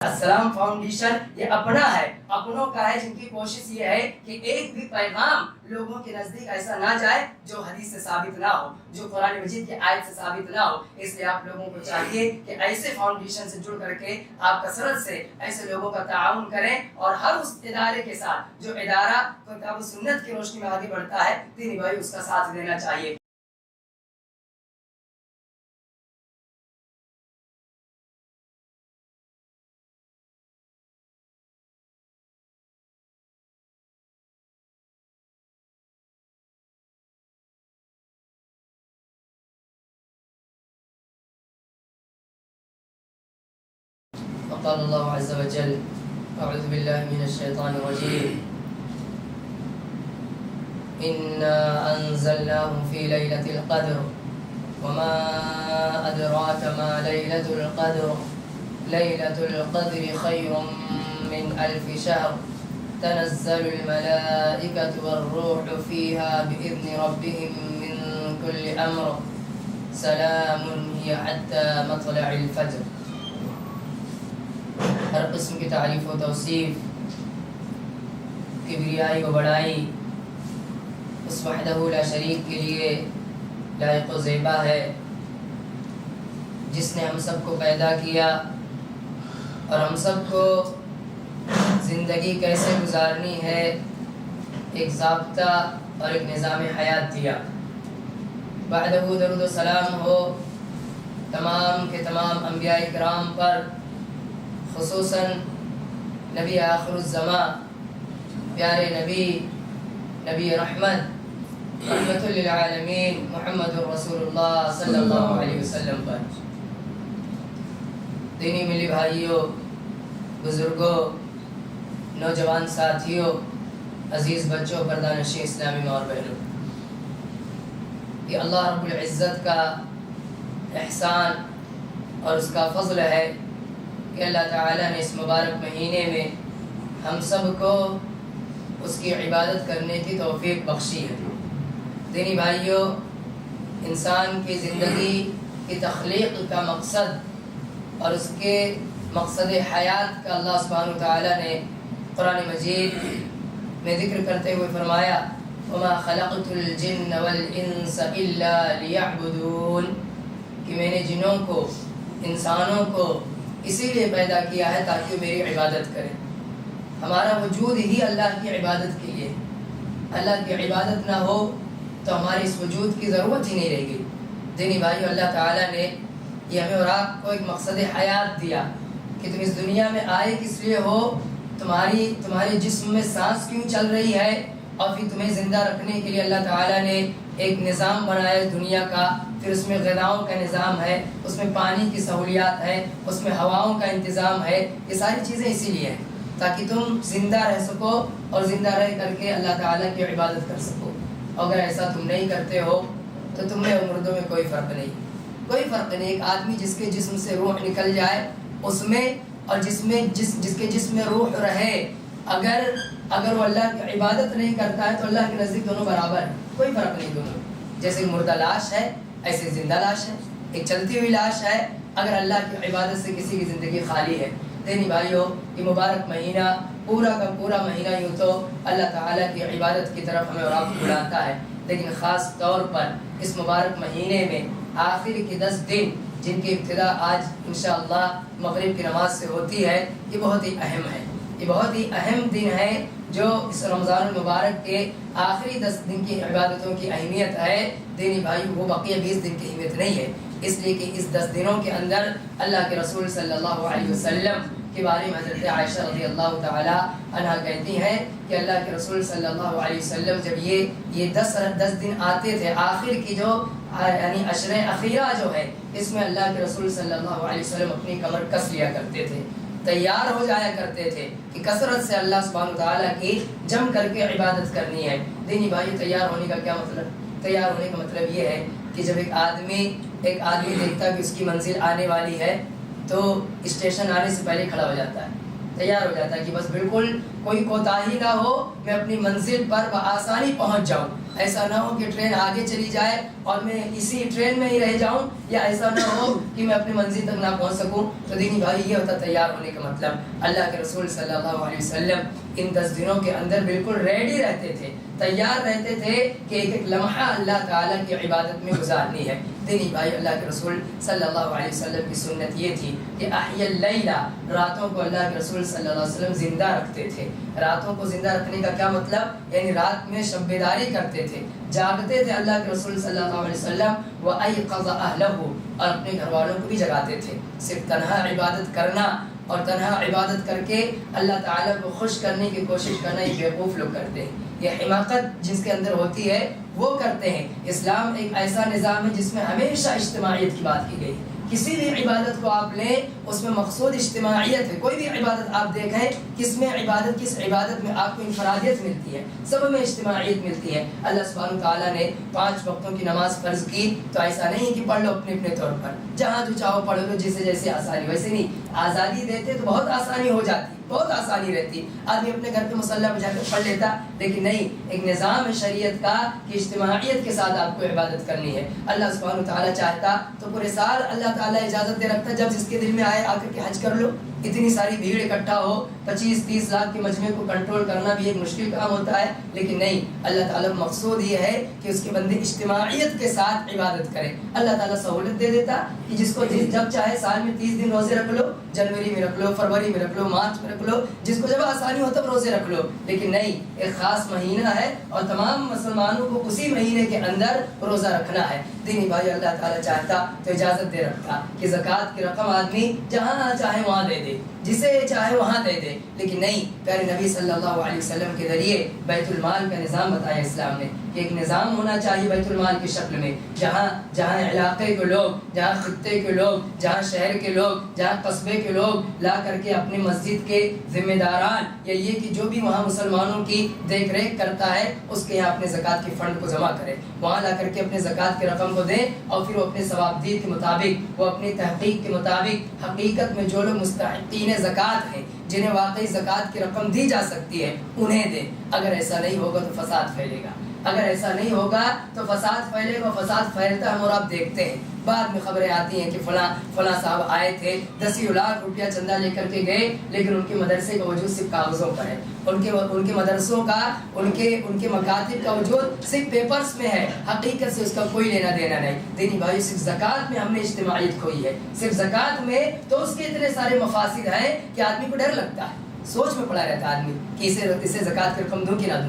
السلام فاؤنڈیشن یہ اپنا ہے، اپنوں کا ہے، جن کی کوشش یہ ہے کہ ایک بھی پیغام لوگوں کے نزدیک ایسا نہ جائے جو حدیث سے ثابت نہ ہو، جو قرآن مجید کی آیت سے ثابت نہ ہو۔ اس لیے آپ لوگوں کو چاہیے کہ ایسے فاؤنڈیشن سے جڑ کر کے آپ کثرت سے ایسے لوگوں کا تعاون کریں، اور ہر اس ادارے کے ساتھ جو ادارہ کتاب و سنت کی روشنی میں آگے بڑھتا ہے، دینی بھائی اس کا ساتھ دینا چاہیے۔ قال الله عز وجل: أعوذ بالله من الشيطان الرجيم. إنا أنزلناه في ليلة القدر وما أدراك ما ليلة القدر ليلة القدر خير من 1000 شهر تنزل الملائكة والروح فيها بإذن ربهم من كل أمر سلام هي حتى مطلع الفجر. ہر قسم کی تعریف و توصیف، کبریائی و بڑائی اس وحدہ لا شریک کے لیے لائق و زیبا ہے، جس نے ہم سب کو پیدا کیا اور ہم سب کو زندگی کیسے گزارنی ہے ایک ضابطہ اور ایک نظام حیات دیا۔ بعدہ درود و سلام ہو تمام کے تمام انبیاء کرام پر، خصوصاً نبی آخر الزمان، پیارے نبی رحمت، رحمت للعالمین محمد رسول اللہ صلی اللہ علیہ وسلم پر۔ دینی ملی بھائیوں، بزرگوں، نوجوان ساتھیوں، عزیز بچوں، پردانشین اسلامی ماں اور بہنوں، یہ اللہ رب العزت کا احسان اور اس کا فضل ہے کہ اللہ تعالیٰ نے اس مبارک مہینے میں ہم سب کو اس کی عبادت کرنے کی توفیق بخشی ہے۔ دینی بھائیوں، انسان کی زندگی کی تخلیق کا مقصد اور اس کے مقصد حیات کا اللہ سبحانہ وتعالیٰ نے قرآن مجید میں ذکر کرتے ہوئے فرمایا: وَمَا خَلَقْتُ الْجِنَّ وَالْإِنسَ إِلَّا لِيَعْبُدُونَ، کہ میں نے جنوں کو، انسانوں کو اسی لیے پیدا کیا ہے تاکہ میری عبادت کریں۔ ہمارا وجود ہی اللہ کی عبادت کے لیے، اللہ کی عبادت نہ ہو تو ہمارے اس وجود کی ضرورت ہی نہیں رہے گی۔ دینی بھائیو، اللہ تعالیٰ نے یہ ہمیں اور آپ کو ایک مقصد حیات دیا کہ تم اس دنیا میں آئے کس لیے ہو، تمہارے جسم میں سانس کیوں چل رہی ہے، اور پھر تمہیں زندہ رکھنے کے لیے اللہ تعالیٰ نے ایک نظام بنایا ہے دنیا کا، پھر اس میں غذاؤں کا نظام ہے، اس میں پانی کی سہولیات ہے، اس میں ہواؤں کا انتظام ہے۔ یہ ساری چیزیں اسی لیے ہیں تاکہ تم زندہ رہ سکو اور زندہ رہ کر کے اللہ تعالیٰ کی عبادت کر سکو۔ اگر ایسا تم نہیں کرتے ہو تو تم میں اور مردوں میں کوئی فرق نہیں، کوئی فرق نہیں۔ ایک آدمی جس کے جسم سے روح نکل جائے اس میں، اور جس کے جسم میں روح رہے، اگر وہ اللہ کی عبادت نہیں کرتا ہے تو اللہ کے نزدیک دونوں برابر ہیں، کوئی فرق نہیں دونوں۔ جیسے مردہ لاش ہے ایسے زندہ لاش ہے، ایک چلتی ہوئی لاش ہے اگر اللہ کی عبادت سے کسی کی زندگی خالی ہے۔ دینی بھائیو، یہ مبارک مہینہ پورا کا پورا مہینہ یوں تو اللہ تعالیٰ کی عبادت کی طرف ہمیں اور آپ کو بلاتا ہے، لیکن خاص طور پر اس مبارک مہینے میں آخر کے 10 دن جن کی ابتدا آج انشاءاللہ مغرب کی نماز سے ہوتی ہے، یہ بہت ہی اہم ہے، یہ بہت ہی اہم دن ہے جو اس رمضان المبارک کے آخری 10 دن کی عبادتوں کی اہمیت ہے۔ دینی بھائی، وہ بقیہ 20 دن کی اہمیت نہیں ہے، اس لیے کہ اس 10 دنوں کے اندر اللہ کے رسول صلی اللہ علیہ وسلم کے بارے میں حضرت عائشہ رضی اللہ تعالی عنہا کہتی ہیں کہ اللہ کے رسول صلی اللہ علیہ وسلم جب یہ 10 دن آتے تھے، آخر کی جو یعنی عشر اخیرہ جو ہے، اس میں اللہ کے رسول صلی اللہ علیہ وسلم اپنی کمر کس لیا کرتے تھے، تیار ہو جایا کرتے تھے کہ کثرت سے اللہ سبحانہ وتعالیٰ کی جم کر کے عبادت کرنی ہے۔ دینی بھائی، تیار ہونے کا کیا مطلب؟ تیار ہونے کا مطلب یہ ہے کہ جب ایک آدمی دیکھتا کہ اس کی منزل آنے والی ہے تو اسٹیشن آنے سے پہلے کھڑا ہو جاتا ہے، تیار ہو جاتا ہے کہ بس بالکل کوئی کوتاہی نہ ہو، میں اپنی منزل پر بآسانی پہنچ جاؤں. ایسا نہ ہو کہ ٹرین آگے چلی جائے اور میں اسی ٹرین میں ہی رہ جاؤں، یا ایسا نہ ہو کہ میں اپنی منزل تک نہ پہنچ سکوں. تو دینی بھائی یہ ہوتا تیار ہونے کا مطلب. اللہ کے رسول صلی اللہ علیہ وسلم ان 10 دنوں کے اندر بالکل ریڈی رہتے تھے، تیار رہتے تھے کہ ایک ایک لمحہ اللہ تعالیٰ کی عبادت میں گزارنی ہے. دینی بھائی اللہ کے رسول صلی اللہ علیہ وسلم کی سنت یہ تھی کہ احیی اللیلہ، راتوں کو اللہ کے رسول صلی اللہ علیہ وسلم زندہ رکھتے تھے. راتوں کو زندہ رکھنے کا کیا مطلب؟ یعنی رات میں شب بیداری کرتے تھے، جاگتے تھے اللہ کے رسول صلی اللہ علیہ وسلم. وَأَيْقَظَ أَهْلَهُ، اور اپنے گھر والوں کو بھی جگاتے تھے. صرف تنہا عبادت کرنا اور تنہا عبادت کر کے اللہ تعالیٰ کو خوش کرنے کی کوشش کرنا یہ بیوقوف لوگ کرتے ہیں. یہ حماقت جس کے اندر ہوتی ہے وہ کرتے ہیں. اسلام ایک ایسا نظام ہے جس میں ہمیشہ اجتماعیت کی بات کی گئی. کسی بھی عبادت کو آپ لیں اس میں مقصود اجتماعیت ہے. کوئی بھی عبادت آپ دیکھیں کس عبادت میں آپ کو انفرادیت ملتی ہے، سب میں اجتماعیت ملتی ہے. اللہ سبحانہ تعالیٰ نے 5 وقتوں کی نماز فرض کی تو ایسا نہیں کہ پڑھ لو اپنے اپنے طور پر، جہاں جو چاہو پڑھ لو، جسے جیسے آسانی. ویسے نہیں، آزادی دیتے تو بہت آسانی ہو جاتی، بہت آسانی رہتی. آدمی اپنے گھر پہ مصلی بجھا کر پڑھ لیتا، لیکن نہیں، ایک نظام ہے شریعت کا کہ اجتماعیت کے ساتھ آپ کو عبادت کرنی ہے. اللہ سبحانہ تعالیٰ چاہتا تو پورے سال اللہ تعالیٰ اجازت دے رکھتا، جب جس کے دل میں آئے آ کر کے حج کر لو. اتنی ساری بھیڑ اکٹھا ہو، 25-30 لاکھ کے مجمع کو کنٹرول کرنا بھی ایک مشکل کام ہوتا ہے. لیکن نہیں، اللہ تعالیٰ مقصود یہ ہے کہ اس کے بندے اجتماعیت کے ساتھ عبادت کریں. اللہ تعالیٰ سہولت دے دیتا کہ جس کو جب چاہے سال میں 30 دن روزے رکھ لو، جنوری میں رکھ لو، فروری میں رکھ لو، مارچ میں رکھ لو، جس کو جب آسانی ہو تب روزے رکھ لو. لیکن نہیں، ایک خاص مہینہ ہے اور تمام مسلمانوں کو اسی مہینے کے اندر روزہ رکھنا ہے. دینی بھائی اللہ تعالیٰ چاہتا تو اجازت دے رکھتا کہ زکوٰۃ کی رقم آدمی جہاں چاہے وہاں دے دے، جسے چاہے وہاں دے دے. لیکن نہیں، پیارے نبی صلی اللہ علیہ وسلم کے ذریعے بیت المال کا نظام بتایا اسلام نے کہ ایک نظام ہونا چاہیے بیت المال کی شکل میں، جہاں علاقے کے لوگ، جہاں خطے کے لوگ، جہاں شہر کے لوگ، جہاں قصبے کے لوگ لا کر کے اپنی مسجد کے ذمہ داران یا یہ کہ جو بھی وہاں مسلمانوں کی دیکھ ریکھ کرتا ہے اس کے یہاں اپنے زکوٰۃ کے فنڈ کو جمع کرے، وہاں لا کر کے اپنے زکوٰۃ کی رقم کو دیں اور پھر وہ اپنے ثوابدید کے مطابق، وہ اپنی تحقیق کے مطابق حقیقت میں جو لوگ مستحقین زکوٰۃ ہیں، جنہیں واقعی زکوٰۃ کی رقم دی جا سکتی ہے، انہیں دیں. اگر ایسا نہیں ہوگا تو فساد پھیلے گا. اگر ایسا نہیں ہوگا تو فساد پھیلے گا. فساد پھیلتا ہم اور آپ دیکھتے ہیں. بعد میں خبریں آتی ہیں کہ فلاں صاحب آئے تھے، 10 لاکھ روپیہ چندہ لے کر کے گئے، لیکن ان کے مدرسے کا وجود صرف کاغذوں پر ہے. ان کے مدرسوں کا، ان کے مکاتب کا وجود صرف پیپرز میں ہے، حقیقت سے اس کا کوئی لینا دینا نہیں. دینی بھائی صرف زکوٰۃ میں ہم نے اجتماعیت کھوئی ہے. صرف زکوٰۃ میں تو اس کے اتنے سارے مفاسد ہیں کہ آدمی کو ڈر لگتا ہے، سوچ میں پڑا رہتا ہے آدمی کہ اسے زکوٰۃ کی رقم دوں کہ نہ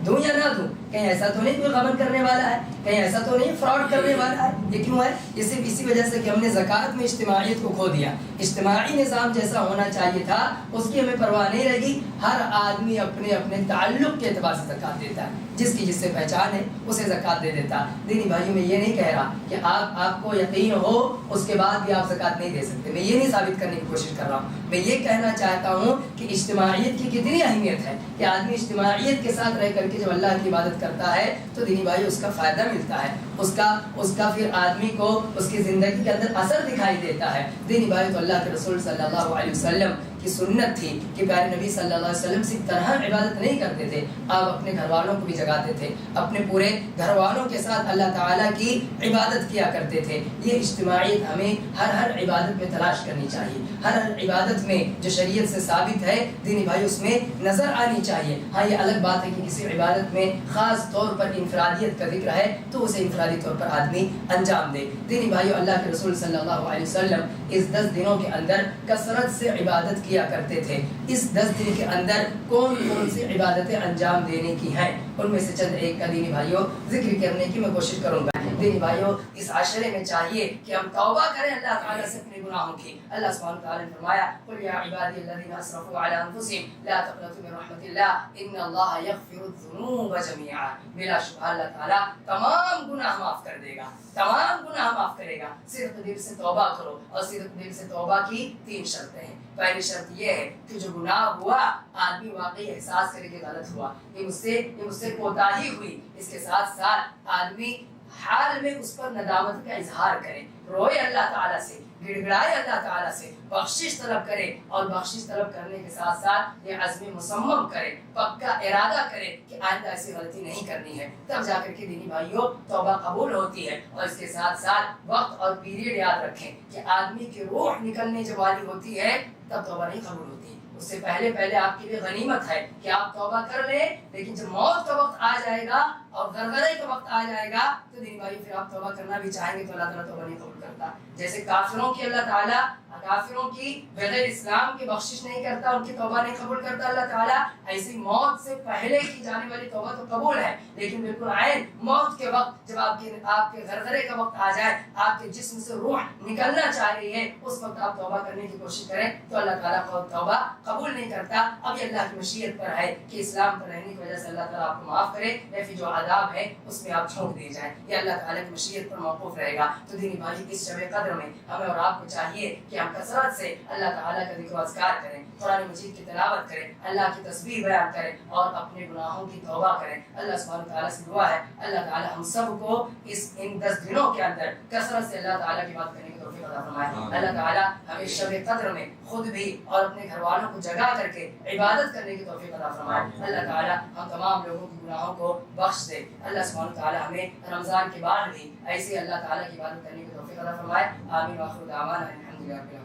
دوں یا نہ دوں. کہیں ایسا تو نہیں کوئی غبن کرنے والا ہے، کہیں ایسا تو نہیں فراڈ کرنے والا ہے. یہ کیوں ہے؟ یہ صرف اسی وجہ سے کہ ہم نے زکوٰۃ میں اجتماعیت کو کھو دیا. اجتماعی نظام جیسا ہونا چاہیے تھا اس کی ہمیں پرواہ نہیں رہی. ہر آدمی اپنے تعلق کے اعتبار سے زکوٰۃ دیتا ہے، جس کی جس سے پہچان ہے اسے زکوٰۃ دے دیتا. دینی بھائیوں میں یہ نہیں کہہ رہا کہ آپ کو یقین ہو اس کے بعد بھی آپ زکوٰۃ نہیں دے سکتے. میں یہ نہیں ثابت کرنے کی کوشش کر رہا ہوں. میں یہ کہنا چاہتا ہوں کہ اجتماعیت کی کتنی اہمیت ہے کہ آدمی اجتماعیت کے ساتھ رہ کر کے جب اللہ کی عبادت کرتا ہے تو دینی بھائی اس کا فائدہ ملتا ہے، اس کا پھر آدمی کو اس کی زندگی کے اندر اثر دکھائی دیتا ہے. دینی بھائی تو اللہ کے رسول صلی اللہ علیہ وسلم کی سنت تھی کہ پیارے نبی صلی اللہ علیہ وسلم صرف تنہا عبادت نہیں کرتے تھے، آپ اپنے گھر والوں کو بھی جگاتے تھے، اپنے پورے گھر والوں کے ساتھ اللہ تعالیٰ کی عبادت کیا کرتے تھے. یہ اجتماعیت ہمیں ہر عبادت میں تلاش کرنی چاہیے. ہر عبادت میں جو شریعت سے ثابت ہے دینی بھائی اس میں نظر آنی چاہیے. ہاں یہ الگ بات ہے کہ کسی عبادت میں خاص طور پر انفرادیت کا ذکر ہے تو اسے انفرادی طور پر آدمی انجام دے. دینی بھائیو اللہ کے رسول صلی اللہ علیہ وسلم اس 10 دنوں کے اندر کثرت سے عبادت کیا کرتے تھے. اس 10 دن کے اندر کون سی عبادتیں انجام دینے کی ہیں ان میں سے چند ایک کا دینی بھائیو ذکر کرنے کی میں کوشش کروں گا. دینی بھائیو اس عشرے میں چاہیے کہ ہم توبہ کریں اللہ تعالیٰ سے اپنے گناہوں کی. اللہ سبحانہ وتعالیٰ نے فرمایا قل یا عبادی الذین اسرفوا علی انفسهم لا تقنطوا من رحمت اللہ ان اللہ یغفر الذنوب جميعا. بلا شبہ اللہ تعالیٰ تمام گناہ معاف کر دے گا، تمام گناہ معاف کرے گا. صرف دل سے توبہ کرو اور صرف دل سے توبہ کی 3 شرطیں ہیں. پہلی شرط یہ ہے کہ جو گناہ ہوا آدمی واقعی احساس کرے کہ غلط ہوا، یہ مجھ سے کوتاہی ہوئی. اس کے ساتھ ساتھ آدمی حال میں اس پر ندامت کا اظہار کرے روئے اللہ تعالیٰ سے، گڑ گڑائے اللہ تعالیٰ سے، بخشش طلب کرے، اور بخشش طلب کرنے کے ساتھ ساتھ یہ عزم مصمم کرے، پکا ارادہ کرے کہ آئندہ ایسی غلطی نہیں کرنی ہے، تب جا کر کے دینی بھائیوں توبہ قبول ہوتی ہے۔ اور اس کے ساتھ ساتھ وقت اور پیریڈ یاد رکھیں کہ آدمی کی روح نکلنے جب والی ہوتی ہے تب توبہ نہیں قبول ہوتی، اس سے پہلے آپ کے لیے غنیمت ہے کہ آپ توبہ کر لیں، لیکن جب موت کا وقت آ جائے گا اور غرغرے کا وقت آ جائے گا تو دین بھائی پھر آپ توبہ کرنا بھی چاہیں گے تو اللہ تعالیٰ توبہ نہیں قبول کرتا۔ جیسے کافروں کی اللہ تعالیٰ کافروں کی بغیر اسلام کی بخشش نہیں کرتا، ان کی توبہ نہیں قبول کرتا اللہ تعالیٰ، ایسی موت سے پہلے کی جانے والی توبہ تو قبول ہے، لیکن بالکل عین موت کے وقت جب آپ کے غرغرے کا وقت آ جائے، آپ کے جسم سے روح نکلنا چاہ رہی ہے، اس وقت آپ توبہ کرنے کی کوشش کریں تو اللہ تعالیٰ توبہ قبول نہیں کرتا۔ اب یہ اللہ کی مشیت پر ہے کہ اسلام پر رہنے کی وجہ سے اللہ تعالیٰ آپ کو معاف کرے یا پھر جو عذاب ہے اس میں آپ جھونک دیے جائیں، یہ اللہ تعالیٰ کی مشیت پر موقوف رہے گا۔ تو دینی بھائی اس شب قدر میں ہمیں اور آپ کو چاہیے کہ ہم کثرت سے اللہ تعالیٰ کا ذکر و اذکار کریں، قرآن مجید کی تلاوت کریں، اللہ کی تسبیح بیان کریں اور اپنے گناہوں کی توبہ کریں۔ اللہ سبحانہ تعالیٰ سے دعا ہے اللہ تعالیٰ ہم سب کو ان 10 دنوں کے اندر کثرت سے اللہ تعالیٰ کی بات کرنے کی توفیق عطا فرمائے۔ اللہ تعالیٰ ہمیں شب قدر میں خود بھی اور اپنے گھر والوں کو جگا کر کے عبادت کرنے کی توفیق عطا فرمائے۔ اللہ تعالیٰ ہم تمام لوگوں کے گناہوں کو بخش دے۔ اللہ سبحانہ تعالیٰ ہمیں رمضان کے بعد بھی ایسے اللہ تعالیٰ کی عبادت کرنے کی توفیق عطا فرمائے۔ آمین وآخر دعوانا الحمد للہ۔